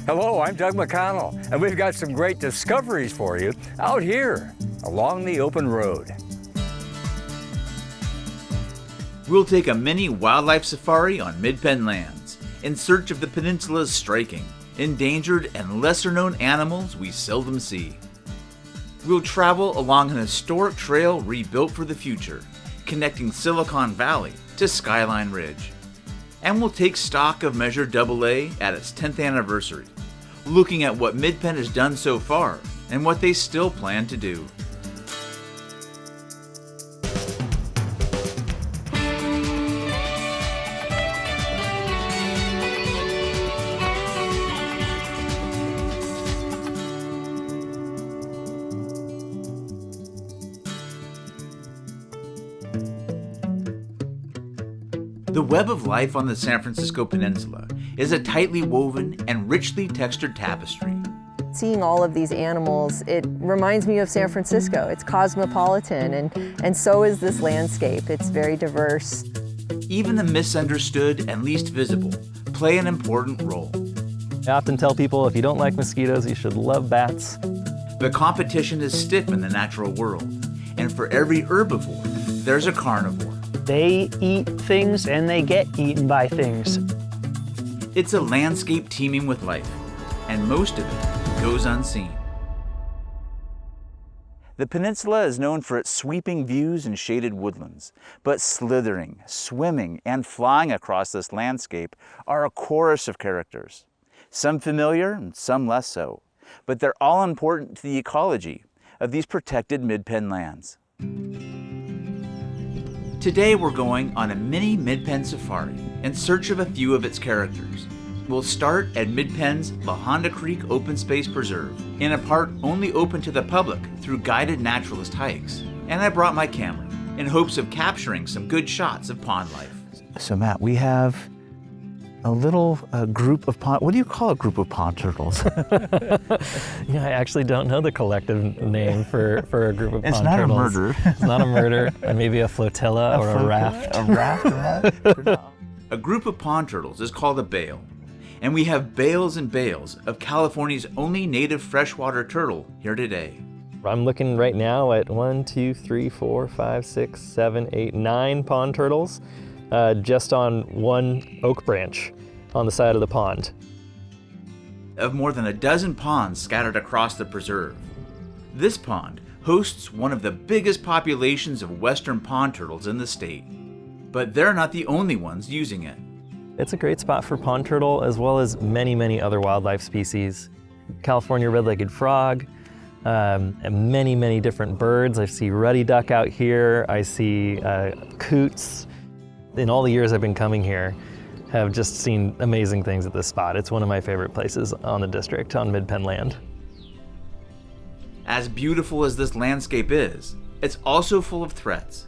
Hello, I'm Doug McConnell, and we've got some great discoveries for you out here along the open road. We'll take a mini wildlife safari on Midpen lands in search of the peninsula's striking, endangered, and lesser-known animals we seldom see. We'll travel along an historic trail rebuilt for the future, connecting Silicon Valley to Skyline Ridge. And we'll take stock of Measure AA at its 10th anniversary, looking at what Midpen has done so far and what they still plan to do. The web of life on the San Francisco Peninsula is a tightly woven and richly textured tapestry. Seeing all of these animals, it reminds me of San Francisco. It's cosmopolitan, and so is this landscape. It's very diverse. Even the misunderstood and least visible play an important role. I often tell people if you don't like mosquitoes, you should love bats. The competition is stiff in the natural world, and for every herbivore, there's a carnivore. They eat things and they get eaten by things. It's a landscape teeming with life, and most of it goes unseen. The peninsula is known for its sweeping views and shaded woodlands, but slithering, swimming, and flying across this landscape are a chorus of characters. Some familiar and some less so, but they're all important to the ecology of these protected Midpen lands. Today we're going on a mini Midpen safari in search of a few of its characters. We'll start at Midpen's La Honda Creek Open Space Preserve, in a part only open to the public through guided naturalist hikes. And I brought my camera in hopes of capturing some good shots of pond life. So Matt, we have a little group of what do you call a group of pond turtles? I actually don't know the collective name for a group of pond turtles. It's not a murder. It's not a murder. Maybe a flotilla or a raft. A raft? A group of pond turtles is called a bale. And we have bales and bales of California's only native freshwater turtle here today. I'm looking right now at 1, 2, 3, 4, 5, 6, 7, 8, 9 pond turtles. Just on one oak branch on the side of the pond. Of more than a dozen ponds scattered across the preserve. This pond hosts one of the biggest populations of western pond turtles in the state. But they're not the only ones using it. It's a great spot for pond turtle as well as many, many other wildlife species. California red-legged frog, and many, many different birds. I see ruddy duck out here. I see coots. In all the years I've been coming here, have just seen amazing things at this spot. It's one of my favorite places on the district, on Midpen land. As beautiful as this landscape is, it's also full of threats.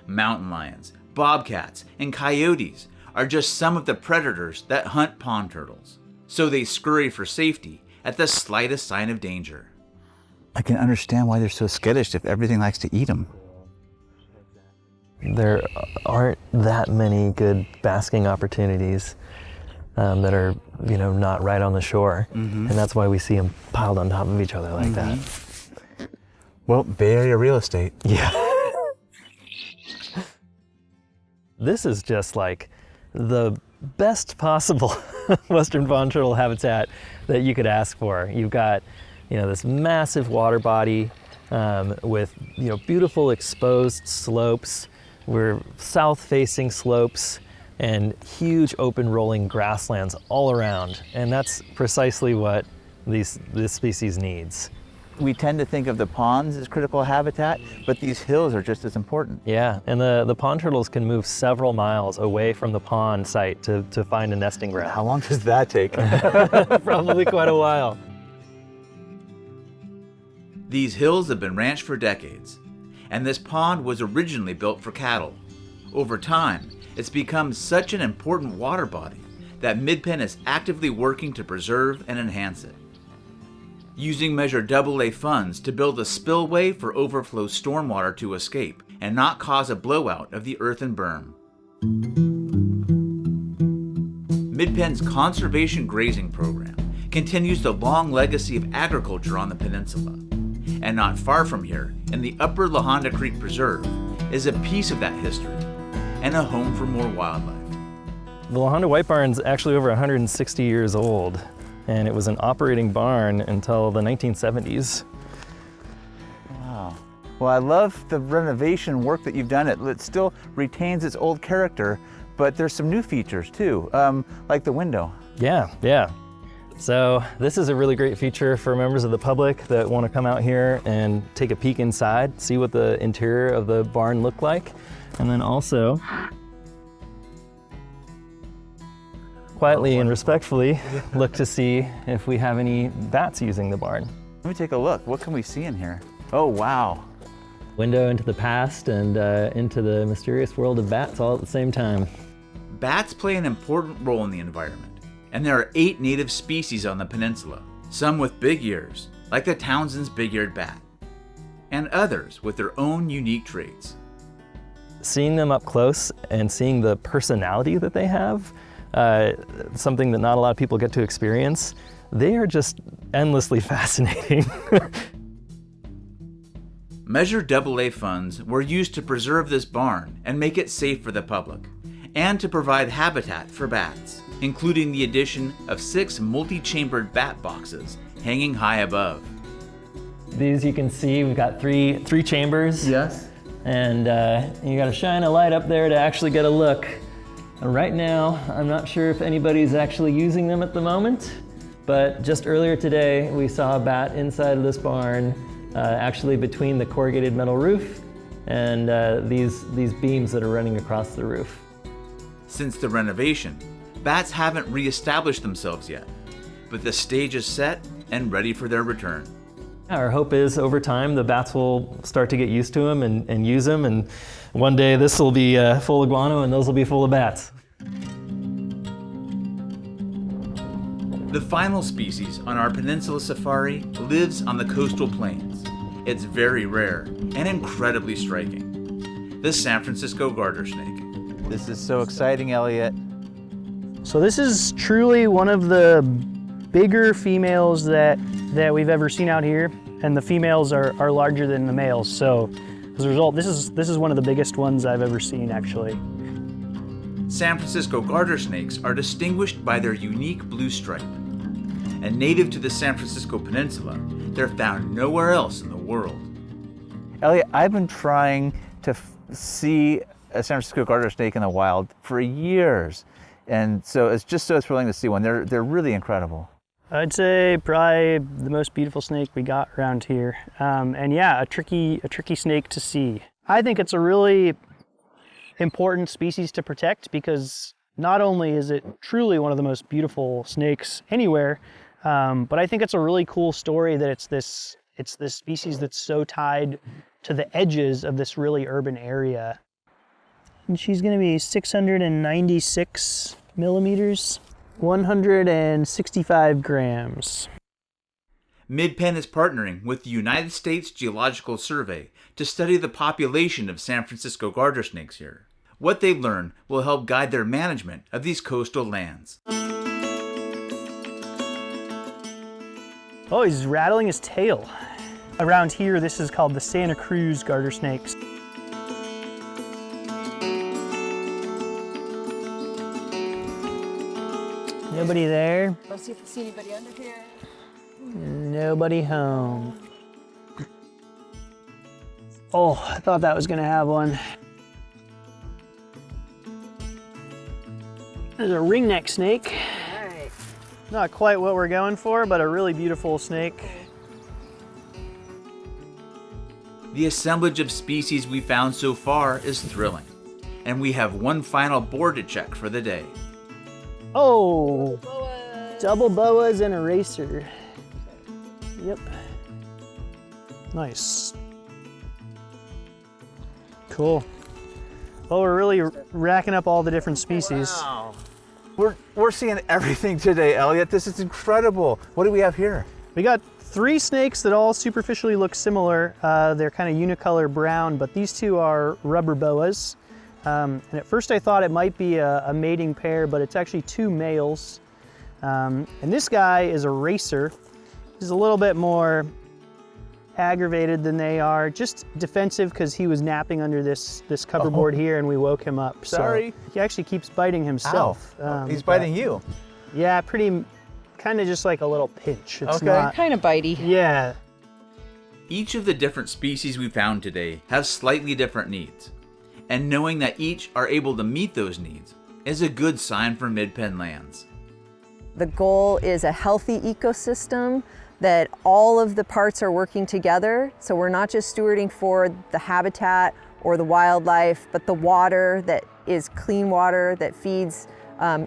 Mountain lions, bobcats, and coyotes are just some of the predators that hunt pond turtles, so they scurry for safety at the slightest sign of danger. I can understand why they're so skittish if everything likes to eat them. There aren't that many good basking opportunities that are, not right on the shore. Mm-hmm. And that's why we see them piled on top of each other like that. Well, Bay Area real estate. Yeah. This is just like the best possible western pond turtle habitat that you could ask for. You've got, this massive water body with, beautiful exposed slopes. We're south-facing slopes and huge open rolling grasslands all around. And that's precisely what this species needs. We tend to think of the ponds as critical habitat, but these hills are just as important. Yeah, and the pond turtles can move several miles away from the pond site to find a nesting ground. How long does that take? Probably quite a while. These hills have been ranched for decades, and this pond was originally built for cattle. Over time, it's become such an important water body that Midpen is actively working to preserve and enhance it. Using Measure AA funds to build a spillway for overflow stormwater to escape and not cause a blowout of the earthen berm. Midpen's conservation grazing program continues the long legacy of agriculture on the peninsula. And not far from here, in the Upper La Honda Creek Preserve, is a piece of that history and a home for more wildlife. The La Honda White Barn's actually over 160 years old, and it was an operating barn until the 1970s. Wow. Well, I love the renovation work that you've done. It still retains its old character, but there's some new features too, like the window. Yeah. So this is a really great feature for members of the public that want to come out here and take a peek inside, see what the interior of the barn looked like, and then also quietly and respectfully look to see if we have any bats using the barn. Let me take a look. What can we see in here? Oh, wow. Window into the past and into the mysterious world of bats all at the same time. Bats play an important role in the environment, and there are 8 native species on the peninsula, some with big ears, like the Townsend's big-eared bat, and others with their own unique traits. Seeing them up close and seeing the personality that they have, something that not a lot of people get to experience, they are just endlessly fascinating. Measure AA funds were used to preserve this barn and make it safe for the public, and to provide habitat for bats, including the addition of 6 multi-chambered bat boxes hanging high above. These you can see, we've got three chambers. Yes. And you gotta shine a light up there to actually get a look. And right now, I'm not sure if anybody's actually using them at the moment, but just earlier today, we saw a bat inside of this barn, actually between the corrugated metal roof and these beams that are running across the roof. Since the renovation, bats haven't re-established themselves yet, but the stage is set and ready for their return. Our hope is over time the bats will start to get used to them and use them, and one day this will be full of guano and those will be full of bats. The final species on our peninsula safari lives on the coastal plains. It's very rare and incredibly striking. The San Francisco garter snake. This is so exciting, Elliot. So this is truly one of the bigger females that we've ever seen out here, and the females are larger than the males. So as a result, this is one of the biggest ones I've ever seen, actually. San Francisco garter snakes are distinguished by their unique blue stripe. And native to the San Francisco Peninsula, they're found nowhere else in the world. Elliot, I've been trying to see a San Francisco garter snake in the wild for years. And so it's just so thrilling to see one. They're really incredible. I'd say probably the most beautiful snake we got around here. And yeah, a tricky snake to see. I think it's a really important species to protect because not only is it truly one of the most beautiful snakes anywhere, but I think it's a really cool story that it's this species that's so tied to the edges of this really urban area. And she's gonna be 696 millimeters, 165 grams. Midpen is partnering with the United States Geological Survey to study the population of San Francisco garter snakes here. What they learn will help guide their management of these coastal lands. Oh, he's rattling his tail. Around here, this is called the Santa Cruz garter snakes. Nobody there? Let's see if we see anybody under here. Nobody home. Oh, I thought that was gonna have one. There's a ringneck snake. All right. Not quite what we're going for, but a really beautiful snake. The assemblage of species we found so far is thrilling, and we have one final board to check for the day. Oh, double boas and a racer. Yep. Nice. Cool. Well, we're really racking up all the different species. Wow. We're seeing everything today, Elliot. This is incredible. What do we have here? We got 3 snakes that all superficially look similar. They're kind of unicolor brown, but these 2 are rubber boas. And at first I thought it might be a mating pair, but it's actually 2 males. And this guy is a racer. He's a little bit more aggravated than they are, just defensive because he was napping under this cover board here and we woke him up. Sorry. So he actually keeps biting himself. He's biting you. Yeah, kind of just like a little pinch. It's Okay. not, Kind of bitey. yeah. Each of the different species we found today have slightly different needs, and knowing that each are able to meet those needs is a good sign for Midpen lands. The goal is a healthy ecosystem, that all of the parts are working together. So we're not just stewarding for the habitat or the wildlife, but the water that is clean water that feeds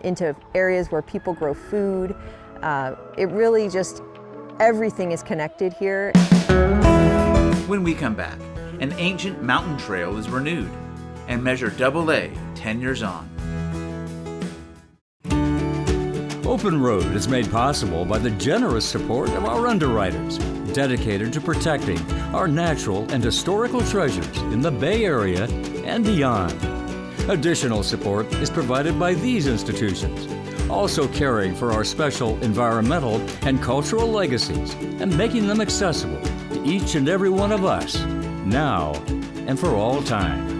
into areas where people grow food. It really just, everything is connected here. When we come back, an ancient mountain trail is renewed, and Measure AA 10 years on. OpenRoad is made possible by the generous support of our underwriters, dedicated to protecting our natural and historical treasures in the Bay Area and beyond. Additional support is provided by these institutions, also caring for our special environmental and cultural legacies and making them accessible to each and every one of us, now and for all time.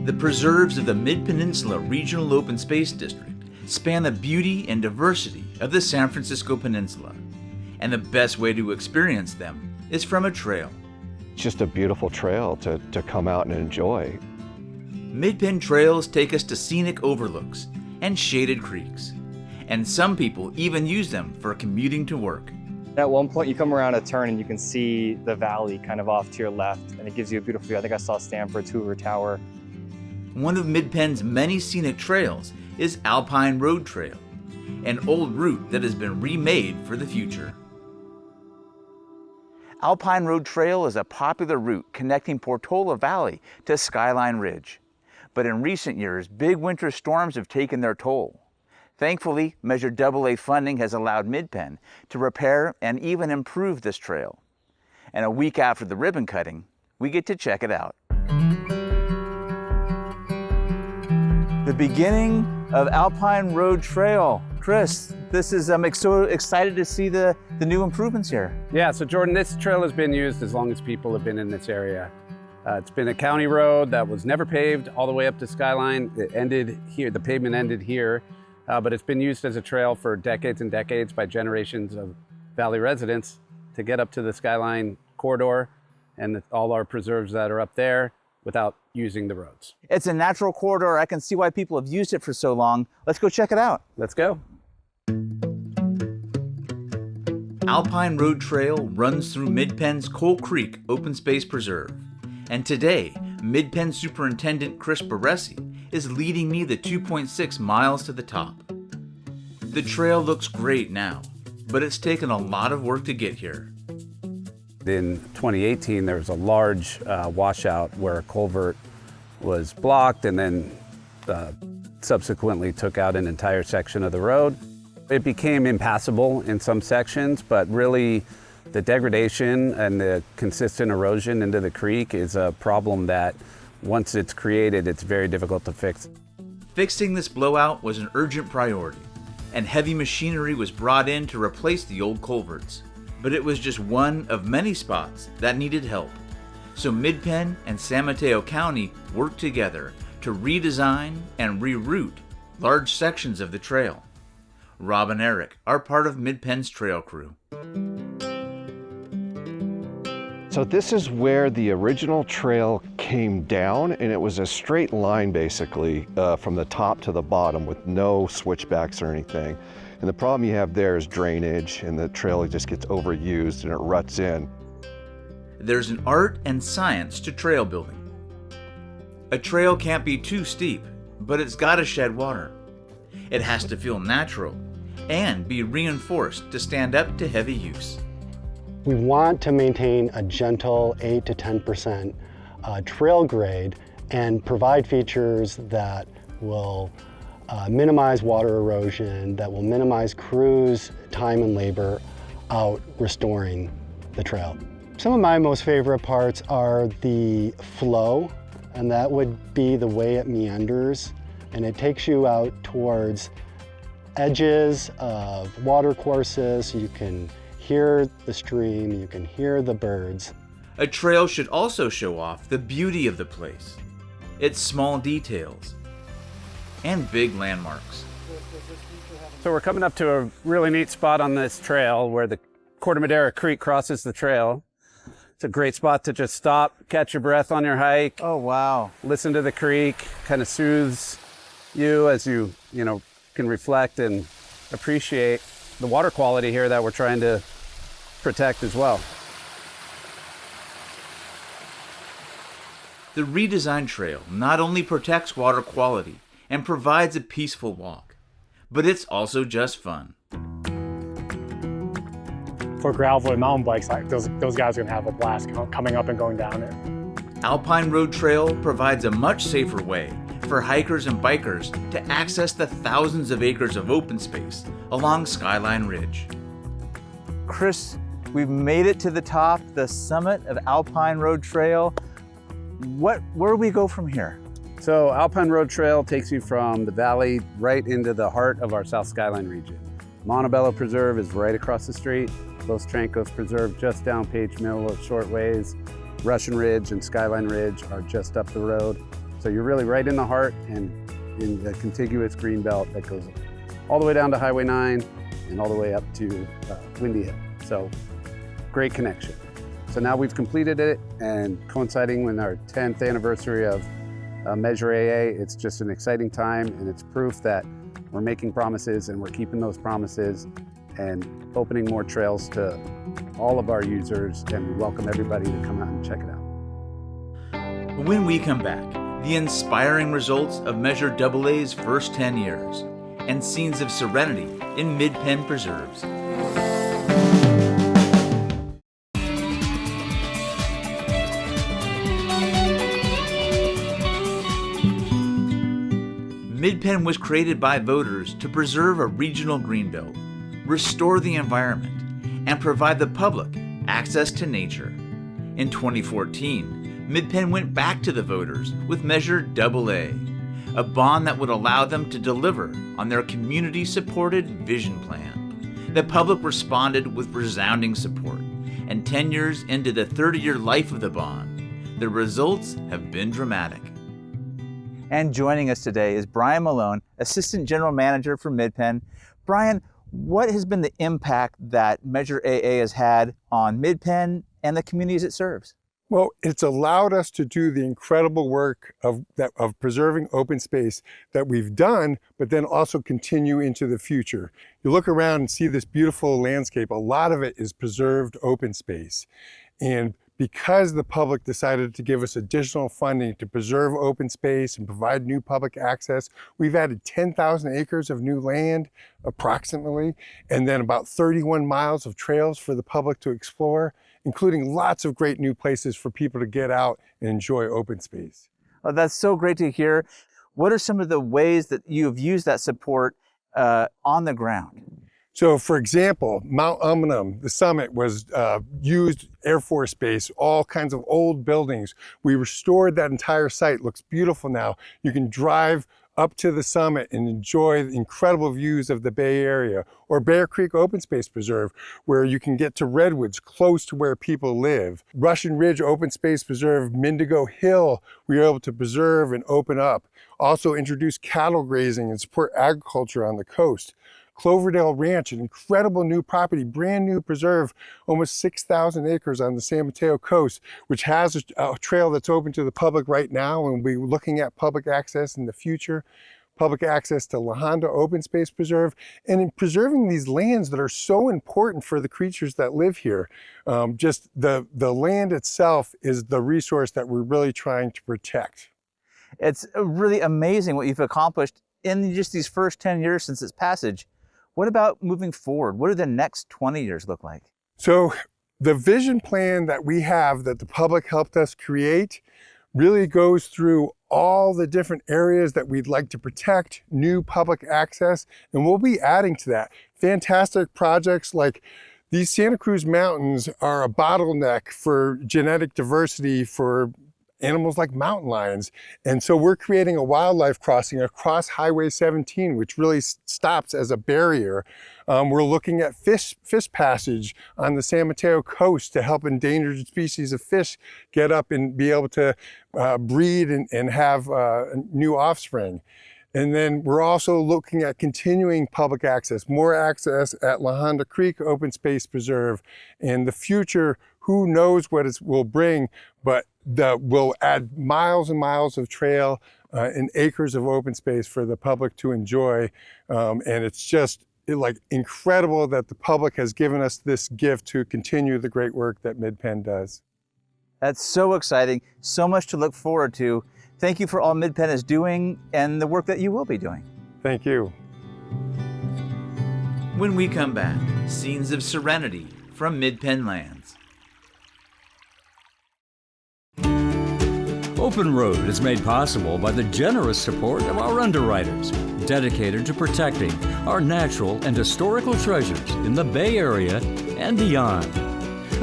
The preserves of the Mid-Peninsula Regional Open Space District span the beauty and diversity of the San Francisco Peninsula, and the best way to experience them is from a trail. It's just a beautiful trail to come out and enjoy. Midpen trails take us to scenic overlooks and shaded creeks, and some people even use them for commuting to work. At one point you come around a turn and you can see the valley kind of off to your left, and it gives you a beautiful view. I think I saw Stanford's Hoover Tower. One of Midpen's many scenic trails is Alpine Road Trail, an old route that has been remade for the future. Alpine Road Trail is a popular route connecting Portola Valley to Skyline Ridge. But in recent years, big winter storms have taken their toll. Thankfully, Measure AA funding has allowed Midpen to repair and even improve this trail. And a week after the ribbon cutting, we get to check it out. The beginning of Alpine Road Trail. Chris, this is, I'm so excited to see the new improvements here. Yeah, so Jordan, this trail has been used as long as people have been in this area. It's been a county road that was never paved all the way up to Skyline. It ended here, the pavement ended here, but it's been used as a trail for decades and decades by generations of Valley residents to get up to the Skyline corridor and all our preserves that are up there without using the roads. It's a natural corridor. I can see why people have used it for so long. Let's go check it out. Let's go. Alpine Road Trail runs through Midpen's Coal Creek Open Space Preserve, and today, Midpen Superintendent Chris Baresi is leading me the 2.6 miles to the top. The trail looks great now, but it's taken a lot of work to get here. In 2018, there was a large washout where a culvert was blocked and then subsequently took out an entire section of the road. It became impassable in some sections, but really the degradation and the consistent erosion into the creek is a problem that once it's created, it's very difficult to fix. Fixing this blowout was an urgent priority, and heavy machinery was brought in to replace the old culverts. But it was just one of many spots that needed help. So Midpen and San Mateo County worked together to redesign and reroute large sections of the trail. Rob and Eric are part of Midpen's trail crew. So this is where the original trail came down, and it was a straight line basically from the top to the bottom with no switchbacks or anything. And the problem you have there is drainage, and the trail just gets overused and it ruts in. There's an art and science to trail building. A trail can't be too steep, but it's got to shed water. It has to feel natural and be reinforced to stand up to heavy use. We want to maintain a gentle 8 to 10% trail grade and provide features that will minimize water erosion, that will minimize crews' time and labor out restoring the trail. Some of my most favorite parts are the flow, and that would be the way it meanders, and it takes you out towards edges of water courses. You can hear the stream, you can hear the birds. A trail should also show off the beauty of the place, its small details, and big landmarks. So we're coming up to a really neat spot on this trail where the Corte Madera Creek crosses the trail. It's a great spot to just stop, catch your breath on your hike. Oh, wow. Listen to the creek, kind of soothes you as you can reflect and appreciate the water quality here that we're trying to protect as well. The redesigned trail not only protects water quality and provides a peaceful walk, but it's also just fun. For gravel and mountain bikes, those guys are gonna have a blast coming up and going down it. Alpine Road Trail provides a much safer way for hikers and bikers to access the thousands of acres of open space along Skyline Ridge. Chris, we've made it to the top, the summit of Alpine Road Trail. Where do we go from here? So Alpine Road Trail takes you from the valley right into the heart of our South Skyline region. Montebello Preserve is right across the street. Los Trancos Preserve just down Page Mill a short ways. Russian Ridge and Skyline Ridge are just up the road. So you're really right in the heart and in the contiguous green belt that goes all the way down to Highway 9 and all the way up to Windy Hill. So great connection. So now we've completed it, and coinciding with our 10th anniversary of Measure AA, it's just an exciting time, and it's proof that we're making promises and we're keeping those promises and opening more trails to all of our users, and we welcome everybody to come out and check it out. When we come back, the inspiring results of Measure AA's first 10 years and scenes of serenity in Midpen preserves. Midpen was created by voters to preserve a regional greenbelt, restore the environment, and provide the public access to nature. In 2014, Midpen went back to the voters with Measure AA, a bond that would allow them to deliver on their community-supported vision plan. The public responded with resounding support, and 10 years into the 30-year life of the bond, the results have been dramatic. And joining us today is Brian Malone, Assistant General Manager for Midpen. Brian, what has been the impact that Measure AA has had on Midpen and the communities it serves? Well, it's allowed us to do the incredible work of preserving open space that we've done, but then also continue into the future. You look around and see this beautiful landscape. A lot of it is preserved open space. And because the public decided to give us additional funding to preserve open space and provide new public access, we've added 10,000 acres of new land, approximately, and then about 31 miles of trails for the public to explore, including lots of great new places for people to get out and enjoy open space. Oh, that's so great to hear. What are some of the ways that you've used that support on the ground? So for example, Mount Umnum, the summit was used Air Force Base, all kinds of old buildings. We restored that entire site, looks beautiful now. You can drive up to the summit and enjoy the incredible views of the Bay Area. Or Bear Creek Open Space Preserve, where you can get to redwoods close to where people live. Russian Ridge Open Space Preserve, Mindigo Hill, we were able to preserve and open up. Also introduce cattle grazing and support agriculture on the coast. Cloverdale Ranch, an incredible new property, brand new preserve, almost 6,000 acres on the San Mateo coast, which has a trail that's open to the public right now, and we'll be looking at public access in the future, public access to La Honda Open Space Preserve, and in preserving these lands that are so important for the creatures that live here. Just the land itself is the resource that we're really trying to protect. It's really amazing what you've accomplished in just these first 10 years since its passage. What about moving forward? What do the next 20 years look like? So the vision plan that we have that the public helped us create really goes through all the different areas that we'd like to protect, new public access, and we'll be adding to that. Fantastic projects like These Santa Cruz Mountains are a bottleneck for genetic diversity for animals like mountain lions. And so we're creating a wildlife crossing across Highway 17, which really stops as a barrier. We're looking at fish passage on the San Mateo coast to help endangered species of fish get up and be able to breed and have new offspring. And then we're also looking at continuing public access, more access at La Honda Creek Open Space Preserve. In the future, who knows what it will bring, but we'll add miles and miles of trail and acres of open space for the public to enjoy. And it's just like incredible that the public has given us this gift to continue the great work that Midpen does. That's so exciting, so much to look forward to. Thank you for all Midpen is doing and the work that you will be doing. Thank you. When we come back, scenes of serenity from Midpen lands. OpenRoad is made possible by the generous support of our underwriters, dedicated to protecting our natural and historical treasures in the Bay Area and beyond.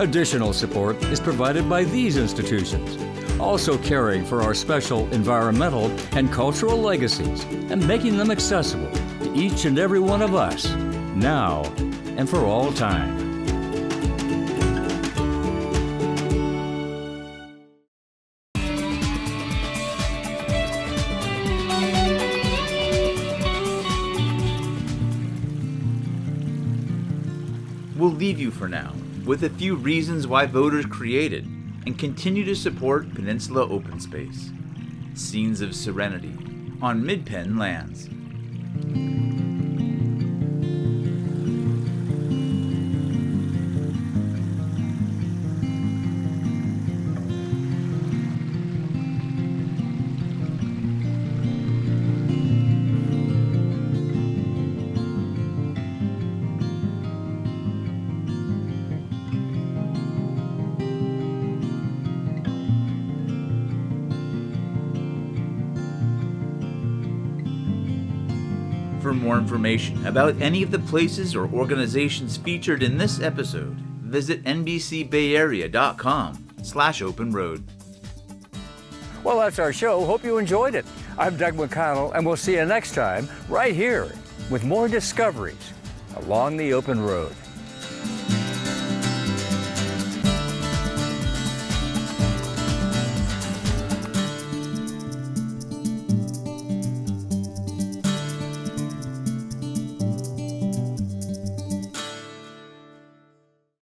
Additional support is provided by these institutions, also caring for our special environmental and cultural legacies and making them accessible to each and every one of us, now and for all time. We'll leave you for now with a few reasons why voters created and continue to support Peninsula Open Space. Scenes of Serenity on Midpen lands. For more information about any of the places or organizations featured in this episode, visit NBCBayArea.com/OpenRoad. Well, that's our show. Hope you enjoyed it. I'm Doug McConnell, and we'll see you next time right here with more discoveries along the open road.